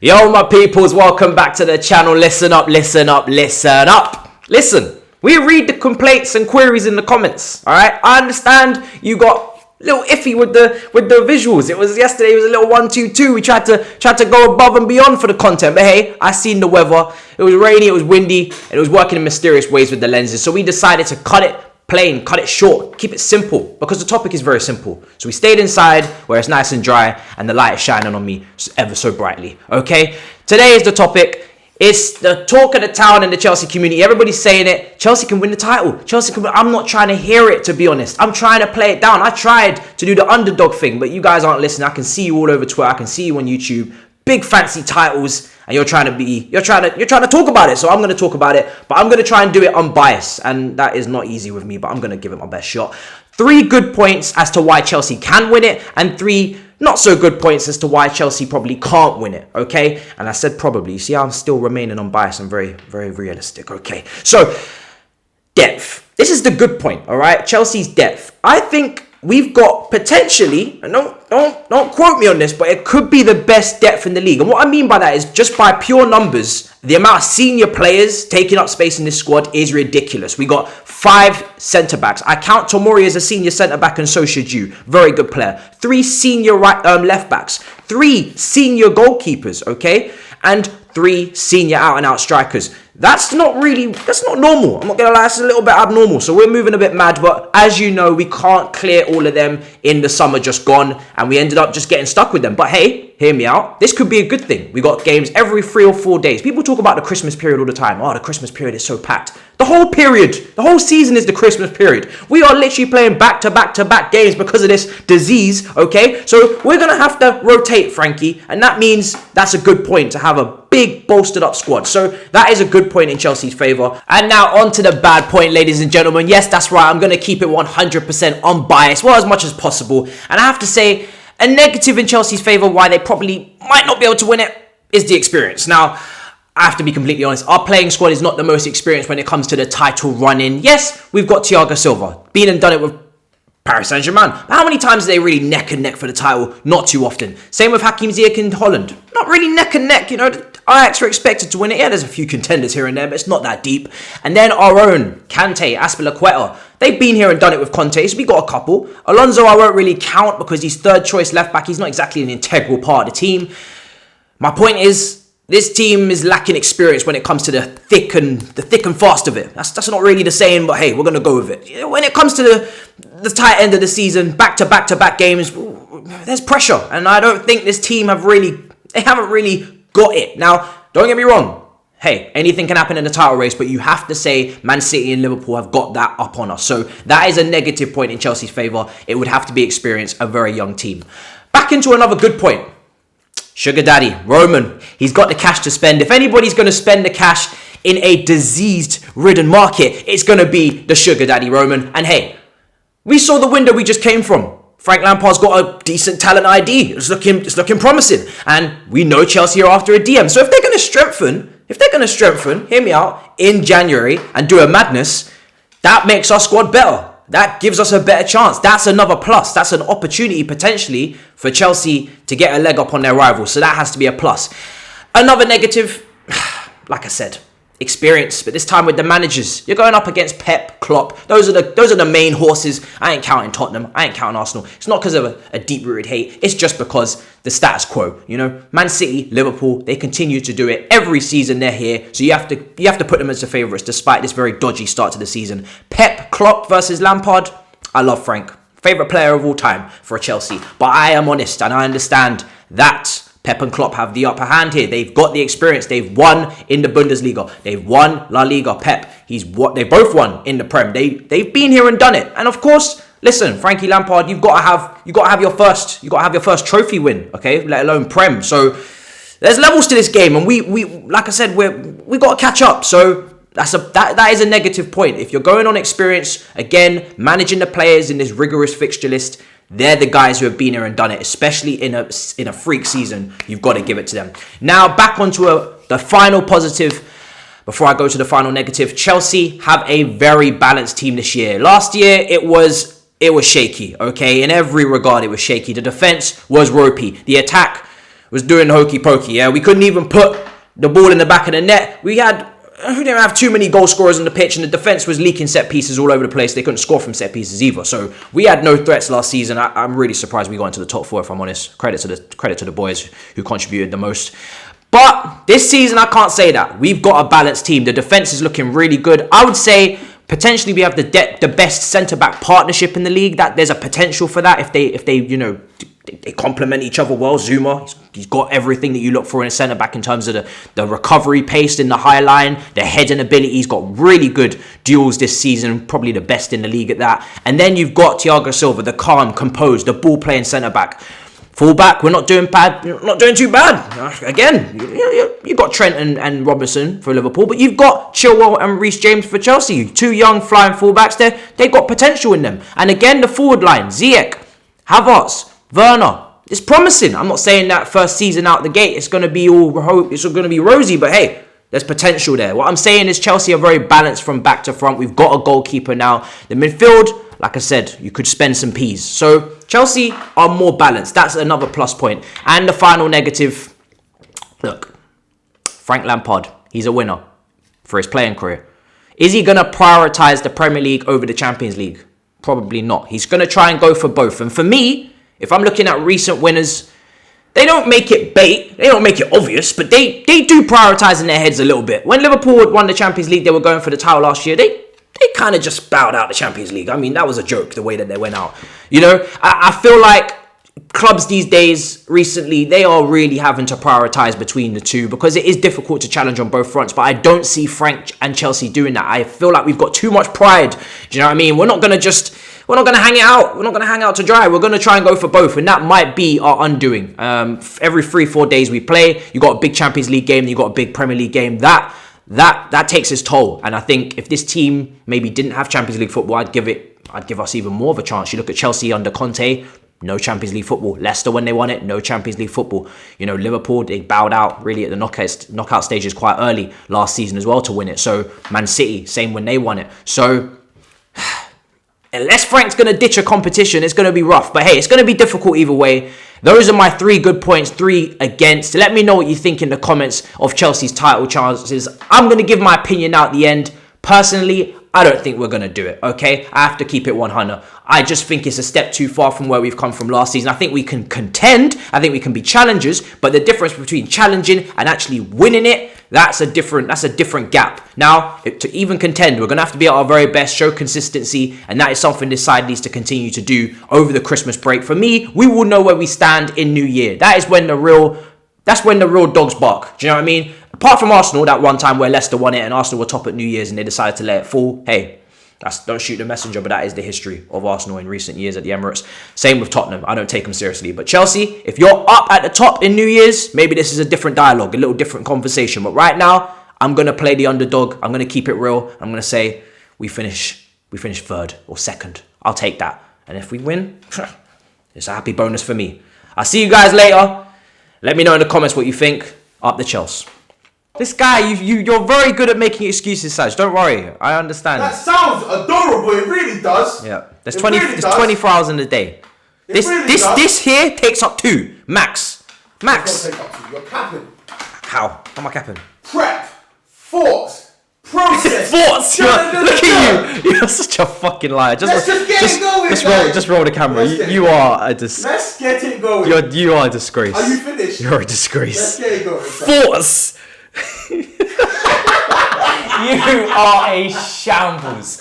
Yo, my peoples, welcome back to the channel. Listen up, listen up, listen up. Listen, we read the complaints and queries in the comments, all right? I understand you got a little iffy with the visuals. It was yesterday, it was a little 1-2-2. We tried to go above and beyond for the content, but hey, I seen the weather. It was rainy, it was windy, and it was working in mysterious ways with the lenses. So we decided to cut it plain, cut it short, keep it simple, because the topic is very simple. So we stayed inside where it's nice and dry and the light is shining on me ever so brightly, okay? Today is the topic. It's the talk of the town and the Chelsea community. Everybody's saying it. Chelsea can win the title. Chelsea can win. I'm not trying to hear it, to be honest. I'm trying to play it down. I tried to do the underdog thing, but you guys aren't listening. I can see you all over Twitter. I can see you on YouTube. Big fancy titles, and you're trying to talk about it. So I'm going to talk about it, but I'm going to try and do it unbiased, and that is not easy with me, but I'm going to give it my best shot. 3 good points as to why Chelsea can win it, and 3 not so good points as to why Chelsea probably can't win it, okay? And I said probably. You see how I'm still remaining unbiased and very, very realistic, okay? So, depth. This is the good point, all right? Chelsea's depth. I think we've got potentially, and don't quote me on this, but it could be the best depth in the league. And what I mean by that is just by pure numbers, the amount of senior players taking up space in this squad is ridiculous. We got 5 centre-backs. I count Tomori as a senior centre-back, and so should you. Very good player. 3 senior left-backs. 3 senior goalkeepers, okay? And 3 senior out-and-out strikers. That's not normal. I'm not going to lie, it's a little bit abnormal. So we're moving a bit mad, but as you know, we can't clear all of them in the summer just gone, and we ended up just getting stuck with them. But hey, hear me out. This could be a good thing. We got games every 3 or 4 days. People talk about the Christmas period all the time. Oh, the Christmas period is so packed. The whole season is the Christmas period. We are literally playing back-to-back games because of this disease, okay? So we're going to have to rotate, Frankie, and that means that's a good point to have a big bolstered up squad. So that is a good point in Chelsea's favour. And now on to the bad point, ladies and gentlemen. Yes, that's right. I'm going to keep it 100% unbiased, well, as much as possible. And I have to say, a negative in Chelsea's favour, why they probably might not be able to win it, is the experience. Now, I have to be completely honest. Our playing squad is not the most experienced when it comes to the title run-in. Yes, we've got Thiago Silva. Been and done it with Paris Saint-Germain. But how many times are they really neck and neck for the title? Not too often. Same with Hakim Ziyech in Holland. Not really neck and neck, you know. Ajax are expected to win it. Yeah, there's a few contenders here and there, but it's not that deep. And then our own, Kante, Azpilicueta. They've been here and done it with Conte, so we got a couple. Alonso I won't really count because he's third choice left back. He's not exactly an integral part of the team. My point is, this team is lacking experience when it comes to the thick and fast of it. That's not really the saying, but hey, we're going to go with it. When it comes to the tight end of the season, back-to-back games, there's pressure. And I don't think this team haven't really got it. Now, don't get me wrong. Hey, anything can happen in the title race, but you have to say Man City and Liverpool have got that up on us. So that is a negative point in Chelsea's favour. It would have to be experience, a very young team. Back into another good point. Sugar Daddy, Roman, he's got the cash to spend. If anybody's going to spend the cash in a diseased-ridden market, it's going to be the Sugar Daddy, Roman. And hey, we saw the window we just came from. Frank Lampard's got a decent talent ID. It's looking promising. And we know Chelsea are after a DM. So if they're going to strengthen, hear me out, in January and do a madness, that makes our squad better. That gives us a better chance. That's another plus. That's an opportunity potentially for Chelsea to get a leg up on their rivals. So that has to be a plus. Another negative, like I said, experience, but this time with the managers. You're going up against Pep, Klopp. Those are the main horses. I ain't counting Tottenham. I ain't counting Arsenal. It's not because of a deep-rooted hate. It's just because the status quo. You know, Man City, Liverpool, they continue to do it every season. They're here, so you have to put them as the favourites, despite this very dodgy start to the season. Pep, Klopp versus Lampard. I love Frank, favourite player of all time for Chelsea. But I am honest, and I understand that Pep and Klopp have the upper hand here. They've got the experience. They've won in the Bundesliga. They've won La Liga. Pep, they both won in the Prem. They've been here and done it. And of course, listen, Frankie Lampard, you've got to have your first trophy win, okay? Let alone Prem. So there's levels to this game, and we like I said, we got to catch up. So that is a negative point. If you're going on experience, again, managing the players in this rigorous fixture list, they're the guys who have been here and done it, especially in a freak season. You've got to give it to them. Now, back onto the final positive before I go to the final negative. Chelsea have a very balanced team this year. Last year, it was shaky, okay? In every regard, it was shaky. The defense was ropey. The attack was doing hokey pokey. Yeah, we couldn't even put the ball in the back of the net. We didn't have too many goal scorers on the pitch, and the defense was leaking set pieces all over the place. They couldn't score from set pieces either. So we had no threats last season. I'm really surprised we got into the top 4, if I'm honest. Credit to the boys who contributed the most. But this season, I can't say that. We've got a balanced team. The defense is looking really good. I would say potentially we have the best centre-back partnership in the league. That there's a potential for that if they complement each other well. Zuma, he's got everything that you look for in a centre-back in terms of the recovery pace in the high line, the heading ability. He's got really good duels this season, probably the best in the league at that. And then you've got Thiago Silva, the calm, composed, the ball-playing centre-back. Full-back, we're not doing too bad. Again, you've got Trent and Robinson for Liverpool, but you've got Chilwell and Reece James for Chelsea. 2 young flying full-backs there. They've got potential in them. And again, the forward line, Ziyech, Havertz, Werner, it's promising. I'm not saying that first season out the gate it's going to be rosy, but hey, there's potential there. What I'm saying is Chelsea are very balanced from back to front. We've got a goalkeeper now. The midfield, like I said, you could spend some peas. So Chelsea are more balanced. That's another plus point. And the final negative, look, Frank Lampard, he's a winner for his playing career. Is he going to prioritise the Premier League over the Champions League? Probably not. He's going to try and go for both. And for me, if I'm looking at recent winners, they don't make it bait, they don't make it obvious, but they do prioritise in their heads a little bit. When Liverpool won the Champions League, they were going for the title last year, they kind of just bowed out the Champions League. I mean, that was a joke, the way that they went out. You know, I feel like clubs these days, recently, they are really having to prioritise between the two because it is difficult to challenge on both fronts, but I don't see Frank and Chelsea doing that. I feel like we've got too much pride. Do you know what I mean? We're not going to hang it out. We're not going to hang out to dry. We're going to try and go for both. And that might be our undoing. Every 3-4 days we play, you got a big Champions League game, you got a big Premier League game. That takes its toll. And I think if this team maybe didn't have Champions League football, I'd give us even more of a chance. You look at Chelsea under Conte, no Champions League football. Leicester, when they won it, no Champions League football. You know, Liverpool, they bowed out really at the knockout stages quite early last season as well to win it. So Man City, same when they won it. So unless Frank's going to ditch a competition, it's going to be rough. But hey, it's going to be difficult either way. Those are my 3 good points, 3 against. Let me know what you think in the comments of Chelsea's title chances. I'm going to give my opinion out the end. Personally, I don't think we're going to do it, okay? I have to keep it 100. I just think it's a step too far from where we've come from last season. I think we can contend. I think we can be challengers. But the difference between challenging and actually winning it, that's a different gap. Now, to even contend, we're going to have to be at our very best, show consistency, and that is something this side needs to continue to do over the Christmas break. For me, we will know where we stand in New Year. That's when the real dogs bark. Do you know what I mean? Apart from Arsenal, that one time where Leicester won it and Arsenal were top at New Year's and they decided to let it fall. Hey, don't shoot the messenger, but that is the history of Arsenal in recent years at the Emirates. Same with Tottenham. I don't take them seriously. But Chelsea, if you're up at the top in New Year's, maybe this is a different dialogue, a little different conversation. But right now, I'm going to play the underdog. I'm going to keep it real. I'm going to say we finish 3rd or 2nd. I'll take that. And if we win, it's a happy bonus for me. I'll see you guys later. Let me know in the comments what you think. Up the Chelsea. This guy, you're very good at making excuses, Saj. Don't worry. I understand. That sounds adorable. It really does. Yeah. There's 24 hours in a day. This here takes up 2. Max. It's not take up 2. You're capping. How am I capping? Prep. Thoughts. Process. Thoughts. Look at you. You're such a fucking liar. Let's just get it going. Just roll the camera. You are a Let's get it going. You are a disgrace. Are you finished? You're a disgrace. Let's get it going. Thoughts. You are a shambles.